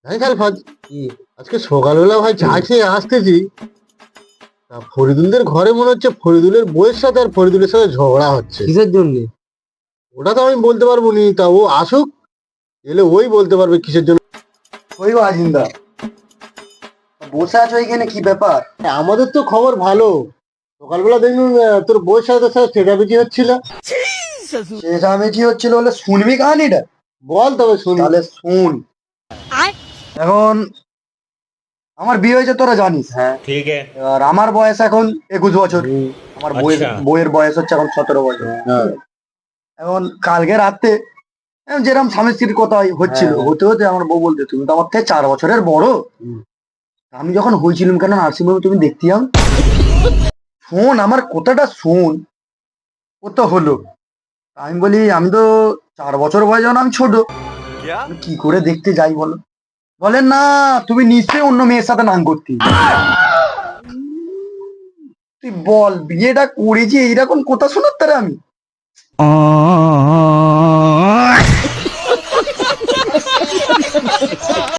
হ্যাঁ খাল কি আজকে সকালবেলা ভাই চা খেয়ে আসতেছি, তা ফরিদুলদের ঘরে মনে হচ্ছে ফরিদুলের বউয়ের সাথে আর ফরিদুলের সাথে ঝগড়া হচ্ছে। কিসের জন্য? ওটা তো আমি বলতে পারবো নি, তা ও আসুক, এলে ওই বলতে পারবে কিসের জন্য। ওই আজিন্দা বসে আছো এখানে, কি ব্যাপার? আমাদের তো খবর ভালো। সকালবেলা দেখুন তোর বউয়ের সাথে তোর সাথে চেঁচামেচি হচ্ছিল। চেঁচামেচি হচ্ছিল বলে শুনবি কাহানিটা? বল তবে শুনি। তাহলে শুন। এখন আমার বিয়ে হয়েছে তোরা জানিস, হ্যাঁ। ठीक है। এবার আমার বয়স এখন 21 বছর। আমার বউয়ের আচ্ছা। বউয়ের বয়স হচ্ছে এখন 17 বছর। হ্যাঁ। এখন কালকে রাতে যেরকম স্বামী স্ত্রীর কথা হচ্ছিল, হ্যাঁ। হতে হতে আমার বউ বলতে, তুমি তো আমার থেকে 4 বছরের বড়। হুম। আমি যখন হয়েছিলাম কেন নার্সিংহোমে তুমি দেখতে যাও। শোন আমার কথাটা শোন। ও তো হলো, আমি বলি আমি তো 4 বছর বয়স, যখন আমি ছোট, আমি কি করে দেখতে যাই বলো? বলেন না, তুমি নিশ্চয়ই অন্য মেয়ের সাথে নাং করতি। তুই বল, বিয়েটা করেছি এইরকম কথা শোনার তারা আমি?